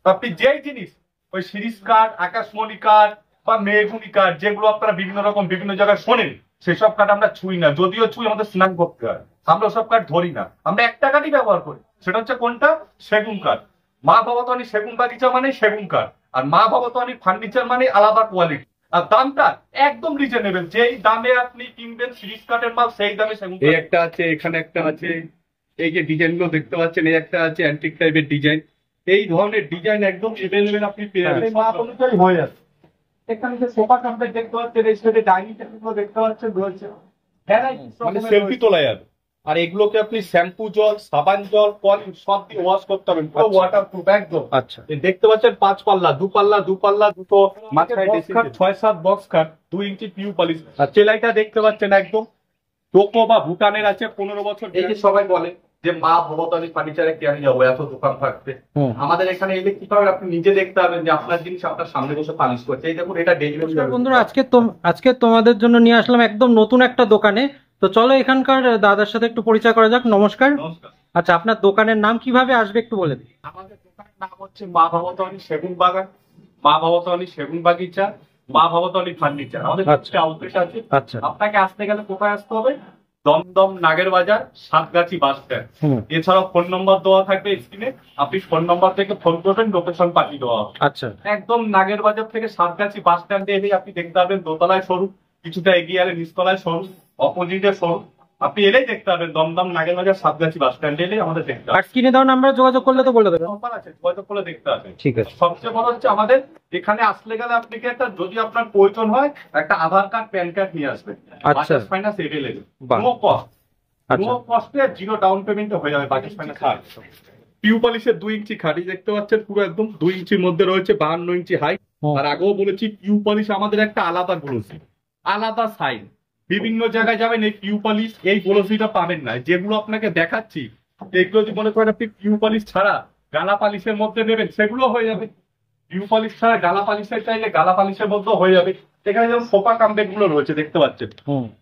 আপনি যেই জিনিস ওই সিরিজ কাঠ, আকাশমণি কাঠ বা মেহগুনি কাঠ যেগুলো আপনারা বিভিন্ন রকম বিভিন্ন জায়গায় শোনেন, সেসব কাঠ আমরা ছুঁই না। যদিও ছুঁই আমাদের স্নান করতে হয়, আমরা ওসব কাঠ ধরি না। আমরা একটা কাঠই ব্যবহার করি, সেটা হচ্ছে কোনটা? সেগুন কাঠ। মা ভবতানি সেগুন বাগিচা মানে সেগুন কাঠ, আর মা ভবতানি ফার্নিচার মানে আলাদা কোয়ালিটি। আর দামটা একদম রিজনেবল, যেই দামে আপনি কিনবেন সিরিজ কাঠের মাল সেই দামে সেগুন। এই একটা আছে, এখানে একটা আছে, এই যে ডিজাইন গুলো দেখতে পাচ্ছেন, এই একটা আছে অ্যান্টিক টাইপের ডিজাইন। এই ধরনের ডিজাইন একদম এভেলেবেল আপনি পেয়ে যাবেন, মাপ অনুযায়ী হয়ে যাবে। এখানে যে সোফা কমপ্লেক্স দেখতে পাচ্ছেন, এই সাইডে ডাইনিং টেবিল গুলো দেখতে পাচ্ছেন রয়েছে, মানে সেলফি তোলা যাবে। আর এগুলোকে আপনি শ্যাম্পু জল, সাবান জল, পলিশ সব দিয়ে ওয়াশ করতে পারবেন, পুরো ওয়াটারপ্রুফ একদম। আচ্ছা, দেখতে পাচ্ছেন 5 পাল্লা, 2 পাল্লা, 2 পাল্লা, দুটো মাথায় 6-7 বক্স কাট, 2 ইঞ্চি পিউ পলিশ। আর চেলাইটা দেখতে পাচ্ছেন একদম টোকো বা ভুটানের আছে, 15 বছর। এই যে সবাই বলে যে মা ভবতানি ফার্নিচারে কেন যাবো, এত দোকান থাকবে। আমাদের এখানে এলে কি পাবেন, আপনি নিজে দেখতে পাবেন যে আপনার জিনিস আপনার সামনে বসে পালিশ করছে। এই দেখুন, এটা ডেলিভারি। বন্ধুরা, আজকে তোমাদের জন্য নিয়ে আসলাম একদম নতুন একটা দোকানে। তো চলো এখানকার দাদার সাথে একটু পরিচয় করা যাক। নমস্কার। আচ্ছা, আপনার দোকানের নাম কিভাবে আসবে একটু বলে দিন। আমাদের দোকানের নাম হচ্ছে মা ভবতানি সেগুন বাগান, মা ভবতানি সেগুন বাগিচা, মা ভবতানি ফার্নিচার। আমাদের আউটলেট আছে। আচ্ছা, আপনাকে আসতে গেলে কোথায় আসতে হবে? দমদম নাগের বাজার, সাতগাছি বাস স্ট্যান্ড। এছাড়াও ফোন নম্বর দেওয়া থাকবে স্ক্রিনে, আপনি ফোন নম্বর থেকে ফোন করবেন, লোকেশন পাঠিয়ে দেওয়া হবে। আচ্ছা, একদম নাগের বাজার থেকে সাতগাছি বাস স্ট্যান্ডে এলে আপনি দেখতে পাবেন দোতলায় শোরুম, কিছুটা এগিয়ে এলে নিচতলায় শোরুম, অপোজিটে শোরুম। আপনি এলেই দেখতে পাবেন দমদম নাগের বাজার সাতগাছি বাস স্ট্যান্ডে এলে আমাদের দেখতে পাবেন। আর স্ক্রিনে দেওয়া নাম্বারে যোগাযোগ করলে তো বলে দেবেন। নাম্বার আছে, যোগাযোগ করলে দেখতে পাবেন। ঠিক আছে। সবচেয়ে বড় হচ্ছে আমাদের এখানে আসলে গেলে আপনাকে একটা, যদি আপনার প্রয়োজন হয়, একটা আধার কার্ড, প্যান কার্ড নিয়ে আসবেন। আচ্ছা, finance available, no cost, no কস্টে, জিরো ডাউন পেমেন্টে হয়ে যাবে বাজাজ ফাইন্যান্স। পিউ পলিশের 2 ইঞ্চি খাটি দেখতে পাচ্ছেন, পুরো একদম 2 ইঞ্চির মধ্যে রয়েছে, 52 ইঞ্চি হাইট। আর আগেও বলেছি, পিউ পলিশ আমাদের একটা আলাদা গ্লোসি, আলাদা সাইন। বিভিন্ন জায়গায় যাবেন এই পিউ পলিশ, এই গ্লোসিটা পাবেন না। যেগুলো আপনাকে দেখাচ্ছি, এগুলো যদি মনে করেন আপনি পিউ পলিশ ছাড়া গালা পালিশের মধ্যে নেবেন, সেগুলো হয়ে যাবে। পিউ পলিশ ছাড়া গালা পালিশের চাইলে গালা পালিশের মধ্যে হয়ে যাবে। এখানে যেমন সোফা কামবেড গুলো রয়েছে দেখতে পাচ্ছেন,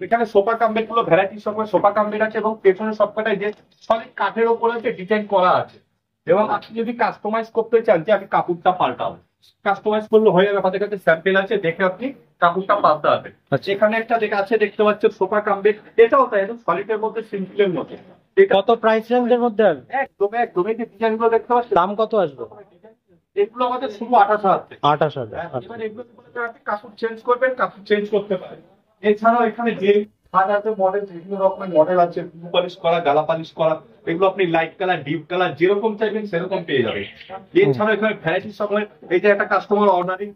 এখানে সোফা কামবেড গুলো ভ্যারাইটিস রকমের সোফা কামবেড আছে, এবং পেছনে সবকটাই যে সলিড কাঠের ওপরে ডিজাইন করা আছে। এবং আপনি যদি কাস্টমাইজ করতে চান যে আমি কাপড়টা পাল্টাবো, কাস্টমাইজ করলে হয়ে যাবে। আমাদের কাছে স্যাম্পেল আছে, দেখে আপনি কাপড়টা পাল্টা হবে। এখানে একটা আছে দেখতে পাচ্ছেন সোফা কামবেড, এটাও তাই, একদম সলিডের মধ্যে, সিম্পলের মধ্যে। কত প্রাইস রেঞ্জের মধ্যে আসবে? একদম একদম, এই যে ডিজাইন গুলো দেখতে পাচ্ছেন, দাম কত আসবে? এগুলো আমাদের শুধু 28,000। 28,000। এবার এগুলো আপনি কাপড় চেঞ্জ করবেন, কাপড় চেঞ্জ করতে পারেন। এছাড়াও এখানে যে হাজার মডেল, বিভিন্ন রকমের মডেল আছে, পিউ পলিশ করা, গালা পালিশ করা, এগুলো আপনি লাইট কালার, ডিপ কালার, যেরকম চাইবেন সেরকম পেয়ে যাবেন। এছাড়াও এখানে ভ্যারাইটিস সময়, এই যে একটা কাস্টমার অর্ডারিং,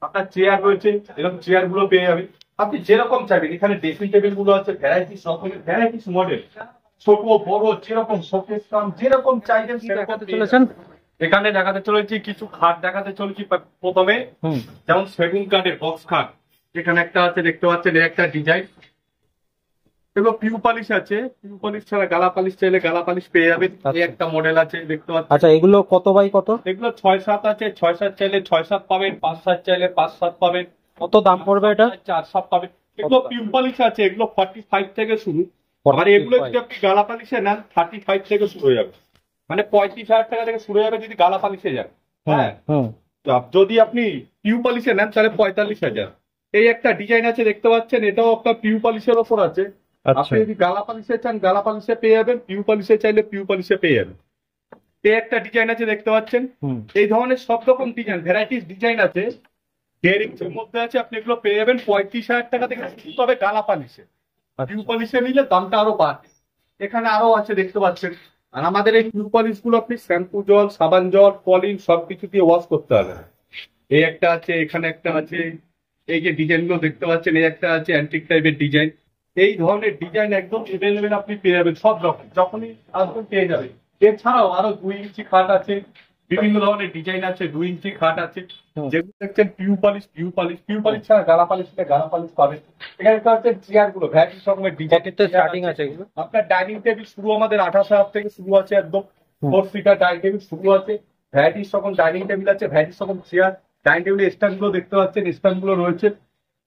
আপনার চেয়ার রয়েছে, এরকম চেয়ার গুলো পেয়ে যাবেন আপনি যেরকম চাইবেন। এখানে ড্রেসিং টেবিল গুলো আছে, ভ্যারাইটিস রকমের, ভ্যারাইটিস মডেল, ছোট বড়, যেরকম শোকেস কাম, যেরকম চাইবেন সেরকম চলেছেন। এখানে দেখাতে চলেছি কিছু খাট, দেখাতে চলেছি প্রথমে, যেমন সেগুন কাঠের বক্স খাট। এখানে একটা আছে দেখতে পাচ্ছেন, একটা ডিজাইন। এগুলো পিউ পলিশ আছে, পিউ পলিশ ছাড়া গালা পালিশ চাইলে গালা পালিশ পেয়ে যাবেন। এই একটা মডেল আছে দেখতে পাচ্ছেন। আচ্ছা, এগুলো কত বাই কত? এগুলো 6-7 আছে, 6-7 চাইলে 6-7 পাবেন, 5-7 চাইলে 5-7 পাবেন। কত দাম পড়বে এটা? 4-7 পাবেন। এগুলো পিউ পলিশ আছে, এগুলো 45 থেকে শুরু। আর এগুলো যদি আপনি গালা পালিশে নেন, 35 থেকে শুরু হয়ে যাবে, মানে 35,000 টাকা থেকে শুরু হয়ে যাবে যদি গালা পালিশে যান। হ্যাঁ, যদি আপনি পিউ পলিশে নেন তাহলে 45,000। এই একটা ডিজাইন আছে দেখতে পাচ্ছেন, এটাও আপনার পিউ পলিশের ওপর আছে। আপনি যদি গালা পালিশে চান গালা পালিশে পেয়ে যাবেন, পিউ পলিশে চাইলে পিউ পলিশে পেয়ে যাবেন। এই একটা ডিজাইন আছে দেখতে পাচ্ছেন। এই ধরনের সব রকম ডিজাইন, ভ্যারাইটিস ডিজাইন আছে, 1.5 ইঞ্চির মধ্যে আছে, আপনি এগুলো পেয়ে যাবেন 35,000 টাকা থেকে, তবে গালা পালিশে। পিউ পলিশে নিলে দামটা আরো বাড়বে। এখানে আরো আছে দেখতে পাচ্ছেন। আর আমাদের এই পিউ পলিশ গুলো আপনি শ্যাম্পু জল, সাবান জল, পলিশ সবকিছু দিয়ে ওয়াশ করতে হবে। এই একটা আছে, এখানে একটা আছে, এই যে ডিজাইন গুলো দেখতে পাচ্ছেন, এই একটা আছে অ্যান্টিক টাইপের ডিজাইন। এই ধরনের ডিজাইন একদম এভেলেবেল আপনি পেয়ে যাবেন, সব রকম যখনই আসবেন পেয়ে যাবেন। এছাড়াও আরো 2 ইঞ্চি খাট আছে, বিভিন্ন ধরনের ডিজাইন আছে, 2 ইঞ্চি খাট আছে, যেগুলো দেখছেন PU polish. PU polish, PU polish ছাড়া গালা পালিশ গালা পালিশ পাবেন। এখানে হচ্ছে চেয়ার গুলো, ভ্যারাইটিস রকমের ডিজাইন স্টার্টিং আছে এগুলো। আপনার ডাইনিং টেবিল শুরু আমাদের 28,000 থেকে শুরু আছে, একদম 4 সিটার ডাইনিং টেবিল শুরু আছে। ভ্যারাইটিস রকম ডাইনিং টেবিল আছে, ভ্যারাইটিস রকম চেয়ার। ডাইনিং টেবিলের স্ট্যান্ড গুলো দেখতে পাচ্ছেন, স্ট্যান্ড গুলো রয়েছে।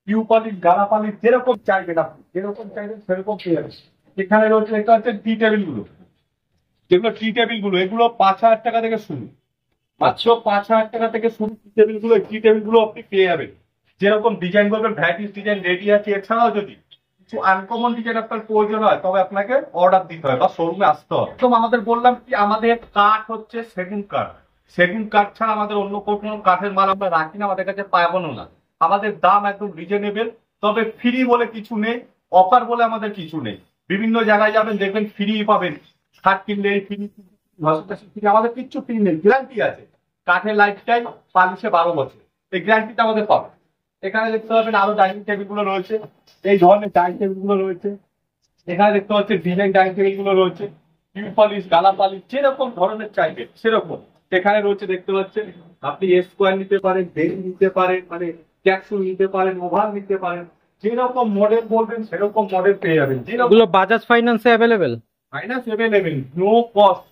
পিউ পলিশ, গালা পালিশ যেরকম চাইবেন আপনি, যেরকম চাইবেন সেরকম পেয়ে যাবেন। এখানে রয়েছে এটা হচ্ছে টি টেবিল গুলো, যেগুলো টি টেবিল গুলো, এগুলো 5,000 টাকা থেকে শুরু। মাত্র 5,000 টাকা থেকে শুরু টি টেবিল গুলো আপনি পেয়ে যাবেন। যেরকম ডিজাইন করবেন ভ্যারাইটিস ডিজাইন রেডি আছে। এছাড়াও যদি কিছু আনকমন ডিজাইন আপনার প্রয়োজন হয় তবে আপনাকে অর্ডার দিতে হয় বা শোরুমে আসতে হয়। তো আমাদের বললাম কি আমাদের কাঠ হচ্ছে সেগুন কাঠ। সেগুন কাঠ ছাড়া আমাদের অন্য কোনো কাঠের মাল আমরা রাখি না, আমাদের কাছে পাবো না। আমাদের দাম একদম রিজনেবল, তবে ফ্রি বলে কিছু নেই, অফার বলে আমাদের কিছু নেই। বিভিন্ন জায়গায় যাবেন দেখবেন ফ্রি পাবেন, খাট কিনলে ফ্রি, আমাদের কিচ্ছু ফ্রি নেই, গ্যারান্টি আছে। কাঠের লাইফ টাইম পালিশে 12 বছর, এই গ্যারান্টিটা আমাদের পাবেন। এখানে দেখতে পাবেন আরো ডাইনিং টেবিল গুলো রয়েছে, এই ধরনের ডাইনিং টেবিল গুলো রয়েছে। এখানে দেখতে পাচ্ছেন ডিজাইন ডাইনিং টেবিল গুলো রয়েছে, টিউ পলিশ, গালা পলিশ, যেরকম ধরনের চাইবেন সেরকম এখানে রয়েছে। দেখতে পাচ্ছেন আপনি স্কোয়ার নিতে পারেন, বেল নিতে পারেন, মানে ক্যাপসুল নিতে পারেন, ওভার নিতে পারেন, যেরকম মডেল বলবেন সেরকম মডেল পেয়ে যাবেন। এগুলো বাজাজ ফাইন্যান্সে available? Finance available, no cost,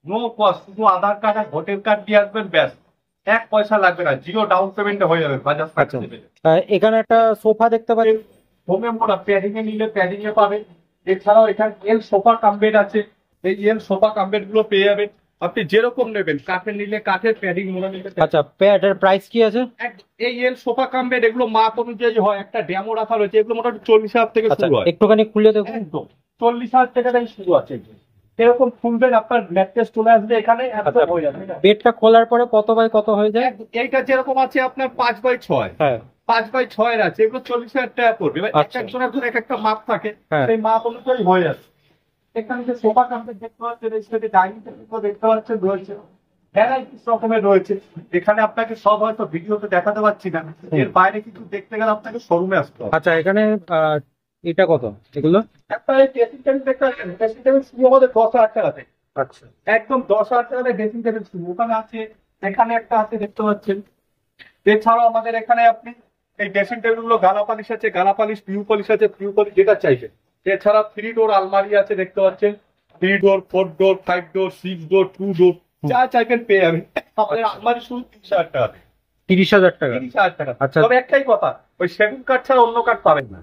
no cost. শুধু আধার কার্ড আর ভোটার কার্ড দিয়ে আসবেন, ব্যাস, 1 পয়সা লাগবে না, 0 ডাউন পেমেন্টে হয়ে যাবে বাজাজ ফাইন্যান্স। এখানে একটা সোফা দেখতে পাচ্ছি, হোমে মোড়া প্যাডিং এ নিলে প্যাডিং এ পাবেন। এছাড়াও এখানে এল সোফা কাম বেড আছে, এই এল সোফা কাম বেড গুলো পেয়ে যাবেন। আপনি যেরকম নেবেন, কাঠের নিলে কাঠের, প্যাডিং মোড়া নিলে। আচ্ছা, এটার প্রাইস কি আছে? এই এল সোফা কাম বেড এগুলো মাপ অনুযায়ী হয়, একটা ডেমো রাখা রয়েছে, এগুলো মোটামুটি 40,000 থেকে শুরু হয়। একটুখানি খুলে দেখুন। একদম 40,000 টাকা থেকে শুরু আছে। এরকম খুলবেন, আপনার ম্যাট্রেস চলে আসবে এখানে, একদম হয়ে যাবে। বেডটা খোলার পরে কত বাই কত হয়ে যায়? এইটা যেরকম আছে আপনার 5x6, হ্যাঁ 5x6 আছে, এগুলো 40,000 টাকা পড়বে। এবার এক একজনের ধরে এক একটা মাপ থাকে, সেই মাপ অনুযায়ী হয়ে যাচ্ছে। এখানে যে সোফা কাম্পেট দেখতে পাচ্ছেন, এই সাইডে ডাইনিং টেবিল দেখতে পাচ্ছেন রয়েছে, ভ্যারাইটিস রকমের রয়েছে। এখানে আপনাকে সব হয়তো ভিডিওতে দেখাতে পাচ্ছি না, এর বাইরে কিছু দেখতে গেলে আপনাকে শোরুমে আসতে হবে। আচ্ছা, এখানে এটা কত এগুলো? একটা ড্রেসিং টেবিল দেখতে পাচ্ছেন, ড্রেসিং টেবিল শুরু আমাদের 10,000 টাকা থেকে। আচ্ছা, একদম 10,000 টাকা থেকে ড্রেসিং টেবিল শুরু। ওখানে আছে, এখানে একটা আছে দেখতে পাচ্ছেন। এছাড়াও আমাদের এখানে আপনি এই ড্রেসিং টেবিল গুলো গালা পালিশ আছে, গালা পালিশ, পিউ পলিশ আছে, পিউ পলিশ যেটা চাইছেন। এছাড়া 3 ডোর আলমারি আছে দেখতে পাচ্ছেন, 3 ডোর, 4 ডোর, 5 ডোর, 6 ডোর, 2 ডোর, যা চাইবেন পেয়ে যাবেন। আমাদের আলমারি শুরু 30,000 টাকা, 30,000 টাকা। 30,000 টাকা। আচ্ছা, তবে একটাই কথা, ওই সেগুন কাঠ ছাড়া অন্য কাঠ পাবেন না।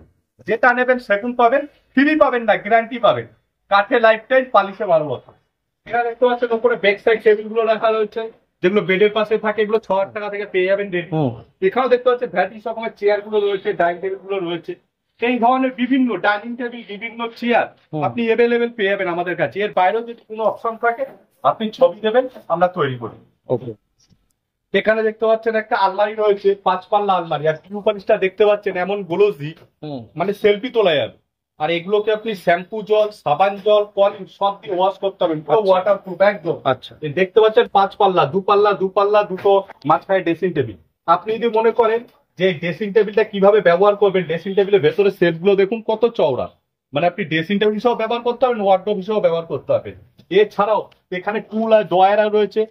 যেটা নেবেন সেগুন পাবেন, ফ্রি পাবেন না, গ্যারান্টি পাবেন। কাঠে লাইফ টাইম, পালিশে 12 বছর। এখানে দেখতে পাচ্ছেন উপরে ব্যাক সাইড টেবিল গুলো রাখা রয়েছে, যেগুলো বেডের পাশে থাকে, এগুলো 6,000 টাকা থেকে পেয়ে যাবেন রেডি। এখানেও দেখতে পাচ্ছেন ভ্যারাইটিস রকমের চেয়ার গুলো রয়েছে, ডাইনিং টেবিল গুলো রয়েছে, এই ধরনের বিভিন্ন ডাইনিং টেবিল, বিভিন্ন চেয়ার আপনি অ্যাভেলেবেল পেয়ে যাবেন আমাদের কাছে। এর বাইরেও যদি কোনো অপশন থাকে আপনি ছবি দেবেন, আমরা তৈরি করি। ওকে। এখানে দেখতে পাচ্ছেন একটা আলমারি রয়েছে, 5 পাল্লা আলমারি, আর টিউ পলিশটা দেখতে পাচ্ছেন এমন গ্লোজি, মানে সেলফি তোলা যাবে। আর এগুলোকে আপনি শ্যাম্পু জল, সাবান জল, পলিশ সব দিয়ে ওয়াশ করতে পারবেন, পুরো ওয়াটারপ্রুফ একদম। আচ্ছা, দেখতে পাচ্ছেন 5 পাল্লা, 2 পাল্লা, 2 পাল্লা, দুটো মাঝখানে ড্রেসিং টেবিল। আপনি যদি মনে করেন যে ড্রেসিং টেবিলটা কিভাবে ব্যবহার করবেন, ড্রেসিং টেবিলের ভেতরে সেট গুলো দেখুন কত চওড়া, মানে আপনি ড্রেসিং টেবিল হিসেবে ব্যবহার করতে পারবেন, ওয়ার্ডরোব হিসেবে ব্যবহার করতে পারবেন। এছাড়াও এখানে টুল আর ড্রয়ার রয়েছে,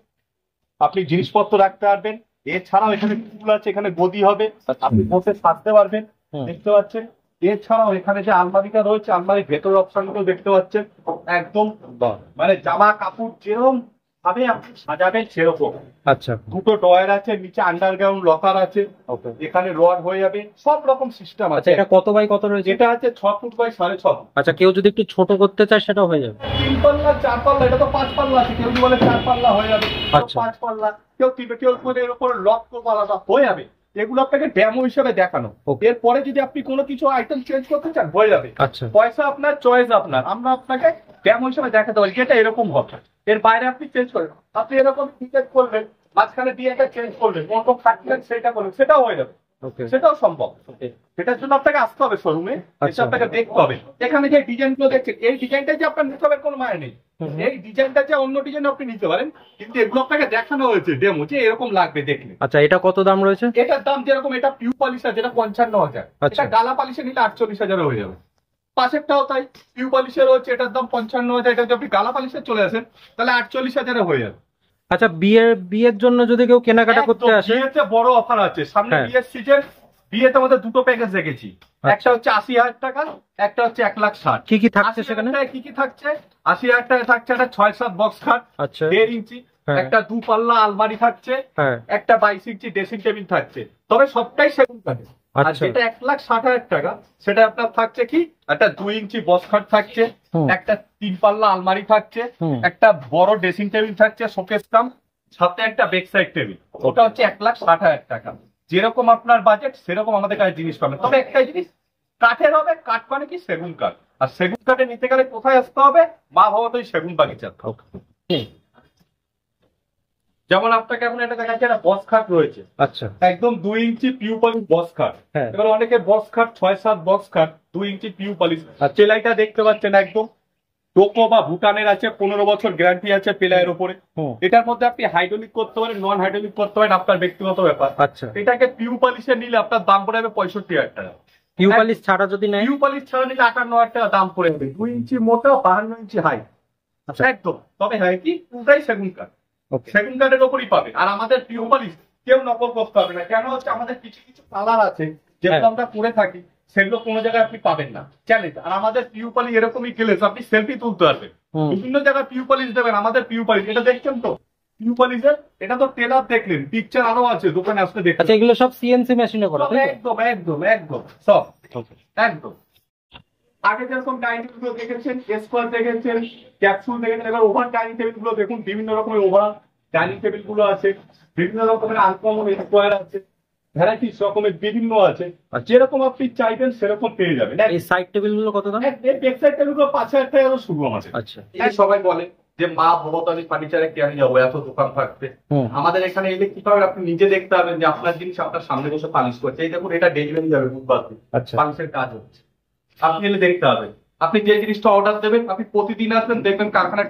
আপনি জিনিসপত্র রাখতে পারবেন। এছাড়াও এখানে টুল আছে, এখানে গদি হবে, আপনি বসে সাজতে পারবেন, দেখতে পাচ্ছেন। এছাড়াও এখানে যে আলমারিটা রয়েছে, আলমারির ভেতরের অপশন গুলো দেখতে পাচ্ছেন, একদম মানে জামা কাপড় যেরকম ভাবে আপনি সাজাবেন সেরকম। আচ্ছা, দুটো ড্রয়ার আছে, নিচে আন্ডারগ্রাউন্ড লকার আছে, এখানে রড হয়ে যাবে, সব রকম সিস্টেম আছে। আচ্ছা, এটা কত বাই কত রয়েছে? এটা আছে 6 ফুট বাই 6.5। আচ্ছা, কেউ যদি একটু ছোট করতে চায় সেটাও হয়ে যাবে? 3 পাল্লা, 4 পাল্লা, এটা তো 5 পাল্লা আছে, কেউ যদি বলে 4 পাল্লা হয়ে যাবে, 5 পাল্লা, কেউ 3, কেউ এর উপরে লক করবো আলাদা হয়ে যাবে। এগুলো আপনাকে ডেমো হিসেবে দেখানো। এরপরে যদি আপনি কোনো কিছু আইটেম চেঞ্জ করতে চান হয়ে যাবে। আচ্ছা, পয়সা আপনার, চয়েস আপনার, আমরা আপনাকে ডেমো হিসেবে দেখাতে পারি যেটা এরকম হবে। এর বাইরে আপনি চেঞ্জ করেন, আপনি এরকম টিকেট করবেন, মাঝখানে দিয়ে একটা চেঞ্জ করবেন, কোন কাটলেন সেটা করবেন, সেটাও হয়ে যাবে, সেটাও সম্ভব। সেটার জন্য আপনাকে আসতে হবে শোরুমে, এসে আপনাকে দেখতে হবে। এখানে যে ডিজাইন গুলো দেখছেন, এই ডিজাইনটা যে আপনার নিতে হবে কোনো মানে নেই, এই ডিজাইনটা যে অন্য ডিজাইন আপনি নিতে পারেন, কিন্তু এগুলো আপনাকে দেখানো হয়েছে ডেমো, যে এরকম লাগবে দেখলে। আচ্ছা, এটা কত দাম রয়েছে? এটার দাম যেরকম, এটা পিউ পলিশ আছে, এটা 55,000, এটা গালা পলিশে নিলে 48,000 হয়ে যাবে। পাশেরটাও তাই, পিউ পলিশের রয়েছে, এটার দাম 55,000, এটা যদি আপনি গালা পলিশে চলে আসেন তাহলে 48,000 হয়ে যাবে। আচ্ছা, বিয়ের জন্য যদি কেউ কেনাকাটা করতে আসে? বিয়েতে বড় অফার আছে, সামনে বিয়ের সিজন। বিয়েতে আমাদের দুটো প্যাকেজ রেখেছি, একটা হচ্ছে 80,000 টাকা, একটা হচ্ছে 1,60,000। কি কি থাকছে সেখানে? কি কি থাকছে? 80,000 টাকা থাকছে একটা 6-7 বক্স খাট, আচ্ছা, 1.5 ইঞ্চি, একটা 2 পাল্লা আলমারি থাকছে, একটা 22 ইঞ্চি ড্রেসিং টেবিল থাকছে, তবে সবটাই সেগুন কাঠের। আর যেটা 1,60,000 টাকা, সেটা আপনার থাকছে কি, একটা 2 ইঞ্চি বক্স খাট থাকছে, একটা 3 পাল্লা আলমারি থাকছে, একটা বড় ড্রেসিং টেবিল থাকছে, শোকেস কাম, সাথে একটা বেক সাইড টেবিল, ওটা হচ্ছে 1,60,000 টাকা। যেরকম আপনার বাজেট সেরকম আমাদের কাছে জিনিস পাবেন। তবে একটাই জিনিস, কাঠের হবে, কাঠ মানে কি সেগুন কাঠ। আর সেগুন কাঠে নিতে গেলে কোথায় আসতে হবে? মা ভবতোই সেগুন বাগিচা। যেমন আপনাকে এখন এটা দেখাচ্ছে, একটা বস খাট রয়েছে, আচ্ছা, একদম 2 ইঞ্চি পিউ পলিশ বস খাট। হ্যাঁ। এবার অনেকে বস খাট 6-7 বক্স খাট 2 ইঞ্চি পিউ পলিশ। আর চেলাইটা দেখতে পাচ্ছেন একদম টোকো বা ভুটানের আছে, 15 বছর গ্যারান্টি আছে পেলাইয়ের উপরে। এটার মধ্যে আপনি হাইড্রোলিক করতে পারেন, নন হাইড্রোলিক করতে পারেন, আপনার ব্যক্তিগত ব্যাপার। আচ্ছা, এটাকে পিউ পলিশে নিলে আপনার দাম পড়ে যাবে 65,000 টাকা। পিউ পলিশ ছাড়া যদি নেয়? পিউ পলিশ ছাড়া নিলে 58,000 টাকা দাম পড়ে যাবে। 2 ইঞ্চি মোটা, 52 ইঞ্চি হাই। আচ্ছা, একদম। তবে হ্যাঁ কি, পুরাই সেগুন কাঠ, ওকে, সেগুন কাঠের ওপরই পাবে। আর আমাদের পিউ পলিশ কেউ নকল করতে পারবে না। কেন হচ্ছে, আমাদের কিছু কিছু কালার আছে যেগুলো আমরা করে থাকি, সেগুলো কোনো জায়গায় আপনি পাবেন না, চ্যালেঞ্জ। আর আমাদের পিউ পলিশ এরকমই গ্লেজ, আপনি সেলফি তুলতে পারবেন। বিভিন্ন জায়গায় পিউ পলিশ দেবেন, আমাদের পিউ পলিশ এটা দেখছেন তো, পিউ পলিশের এটা তো টেলার দেখলেন, পিকচার আরো আছে, দোকানে আসতে দেখবেন। আচ্ছা, এগুলো সব সিএনসি মেশিনে করা, তাই তো? একদম একদম একদম সব একদম। আগে যেরকম ডাইনিং টেবিল গুলো দেখেছেন, স্কোয়ার দেখেছেন, ক্যাপসুল দেখেছেন, এবার ওভার ডাইনিং টেবিল গুলো দেখুন, বিভিন্ন রকমের ওভার ডাইনিং টেবিল গুলো আছে, বিভিন্ন রকমের আনকমন স্কোয়ার আছে, ভ্যারাইটিস রকমের বিভিন্ন আছে। আর যেরকম আপনি চাইবেন সেরকম পেয়ে যাবেন। এই সাইড টেবিল গুলো কত দাম? বেকসাইড টেবিল গুলো 5,000 টাকা শুরু আমাদের। আচ্ছা, এই সবাই বলে যে মা ভবতালী ফার্নিচারে কেন যাবো, এত দোকান থাকবে। আমাদের এখানে এলে কি পাবেন, আপনি নিজে দেখতে পাবেন যে আপনার জিনিস আপনার সামনে বসে পালিশ করছে। এই দেখুন, এটা ডেলিভারি যাবে বুধবার দিন, আচ্ছা, পালিশের কাজ হচ্ছে, আপনি এলে দেখতে পাবেন। আপনি যে জিনিসটা অর্ডার দেবেন, আপনি প্রতিদিন আসবেন, দেখবেন কারখানা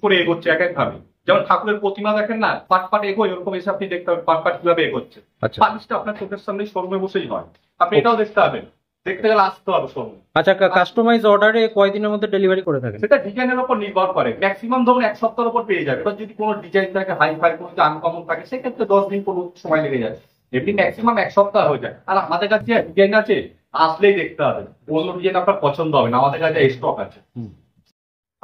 করে এগোচ্ছে এক এক ভাবে। যেমন ঠাকুরের প্রতিমা দেখেন না, পাট পাট এগোয়, এরকম এসে আপনি দেখতে পাবেন পাট পাট কিভাবে এগোচ্ছে। আচ্ছা, পালিশটা আপনার চোখের সামনে শোরুমে বসেই হয়, আপনি এটাও দেখতে পাবেন। দেখতে গেলে আসতে হবে শোরুমে। আচ্ছা, কাস্টমাইজ অর্ডারে কয়দিনের মধ্যে ডেলিভারি করে থাকেন? সেটা ডিজাইনের উপর নির্ভর করে, ম্যাক্সিমাম ধরুন 1 সপ্তাহের উপর পেয়ে যাবে। এবার যদি কোনো ডিজাইন থাকে, হাই ফাই কোনো আনকমন থাকে, সেক্ষেত্রে 10 দিন কোনো সময় লেগে যায়। এমনি ম্যাক্সিমাম 1 সপ্তাহ হয়ে যায়। আর আমাদের কাছে ডিজাইন আছে, আসলেই দেখতে হবে, অন্য ডিজাইন আপনার পছন্দ হবে না, আমাদের কাছে স্টক আছে।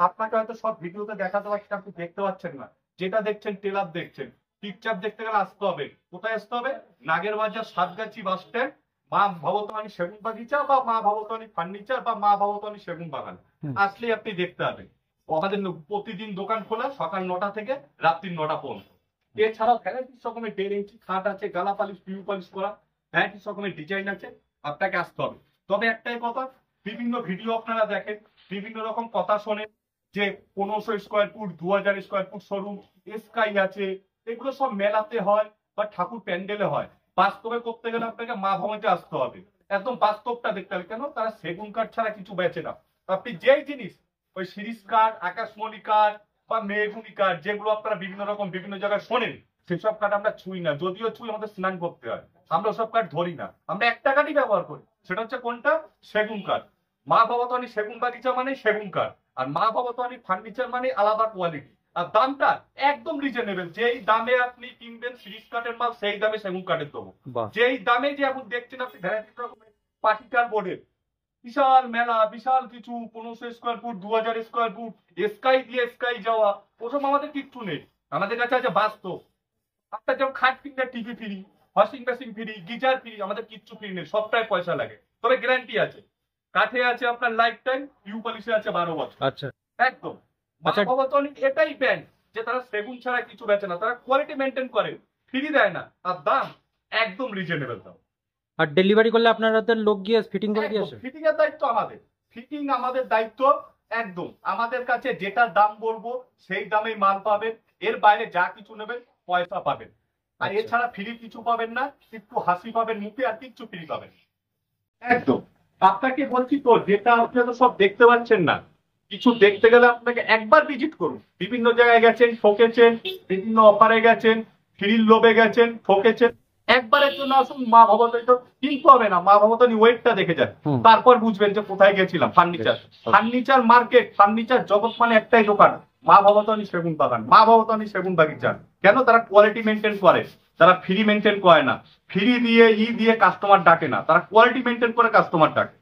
আপনাকে হয়তো সব ভিডিওতে দেখাতে পারছি, আপনি দেখতে পাচ্ছেন না। যেটা দেখছেন টেলার দেখছেন, পিকচার দেখতে গেলে আসতে হবে। কোথায় আসতে হবে? নাগের বাজার, সাতগাছি বাস স্ট্যান্ড, মা ভবতালী সেগুন বাগিচা বা মা ভবতালী ফার্নিচার বা মা ভবতালী সেগুন বাগান। আসলেই আপনি দেখতে পাবেন। আমাদের প্রতিদিন দোকান খোলা, সকাল 9টা থেকে রাত্রি 9টা পর্যন্ত। এছাড়াও ভ্যারাইটিস রকমের 1.5 ইঞ্চি খাট আছে, গালা পালিশ, পিউ পালিশ করা, ভ্যারাইটিস রকমের ডিজাইন আছে, আপনাকে আসতে হবে। তবে একটাই কথা, বিভিন্ন ভিডিও আপনারা দেখেন, বিভিন্ন রকম কথা শোনেন যে 1500 square foot, 2000 square foot showroom, sky আছে, এগুলো সব মেলাতে হয় বা ঠাকুর প্যান্ডেলে হয়। বাস্তবে করতে গেলে আপনাকে মা ভবনে আসতে হবে, একদম বাস্তবটা দেখতে হবে। কেন? তারা সেগুন কাঠ ছাড়া কিছু বেচে না। আপনি যেই জিনিস, ওই শিরিষ কাঠ, আকাশমণি কাঠ বা মেহগুনি কাঠ, যেগুলো আপনারা বিভিন্ন রকম বিভিন্ন জায়গায় শোনেন, সেসব কাঠ আমরা ছুঁই না। যদিও ছুঁই, আমাদের স্নান করতে হয়, আমরা ওসব কাঠ ধরি না। আমরা একটা কাঠই ব্যবহার করি, সেটা হচ্ছে কোনটা? সেগুন কাঠ। মা ভবতালী সেগুন বাগিচা মানে সেগুন কাঠ, আর মা ভবতালী ফার্নিচার মানে আলাদা কোয়ালিটি। আর দামটা একদম রিজনেবল। যেই দামে আপনি কিনবেন শিরিষ কাঠের মাল, সেই দামে সেগুন কাঠের দেবো। যেই দামে যে এখন দেখছেন আপনি ভ্যারাইটি রকমের পার্টিকাল বোর্ডের বিশাল মেলা, বিশাল কিছু, 1500 square foot, 2000 square foot, sky দিয়ে স্কাই যাওয়া, ওসব আমাদের কিচ্ছু নেই। আমাদের কাছে আছে বাস্তব। আপনার যেমন খাট কিনলে TV free, washing machine free, geyser free, আমাদের কিচ্ছু ফ্রি নেই, সবটাই পয়সা লাগে। তবে গ্যারান্টি আছে, কাঠে আছে আপনার লাইফ টাইম, পিউ পলিশে আছে 12 বছর। আচ্ছা, একদম। ভবতালী এটাই ব্র্যান্ড যে তারা সেগুন ছাড়া কিছু বেচে না, তারা কোয়ালিটি মেনটেন করে, ফ্রি দেয় না, আর দাম একদম রিজনেবল দাম। আর ডেলিভারি করলে আপনাদের লোক গিয়ে ফিটিং করে দিয়ে আসে? ফিটিং এর দায়িত্ব আমাদের, ফিটিং আমাদের দায়িত্ব একদম। আমাদের কাছে যেটা দাম বলবো সেই দামেই মাল পাবেন, এর বাইরে যা কিছু নেবেন পয়সা পাবেন। আর এছাড়া ফ্রি কিছু পাবেন না, একটু হাসি পাবেন মুখে, আর কিছু ফ্রি পাবেন একদম। আপনাকে বলছি তো, যেটা আপনি তো সব দেখতে পাচ্ছেন না, কিছু দেখতে গেলে আপনাকে একবার ভিজিট করুন। বিভিন্ন জায়গায় গেছেন, ঠকেছেন, বিভিন্ন অফারে গেছেন, ফ্রির লোভে গেছেন, ঠকেছেন, একবারের জন্য আসুন। মা ভবতালী তো কিনতে হবে না, মা ভবতালী ওয়েটটা দেখে যান, তারপর বুঝবেন যে কোথায় গেছিলাম। ফার্নিচার মার্কেট, ফার্নিচার জগৎ মানে একটাই দোকান, মা ভবতালী সেগুন বাগান, মা ভবতালী সেগুন বাগিচা। কেন? তারা কোয়ালিটি মেনটেন করে, তারা ফ্রি মেনটেন করে না। ফ্রি দিয়ে দিয়ে কাস্টমার ডাকে না, তারা কোয়ালিটি মেনটেন করে কাস্টমার ডাকে।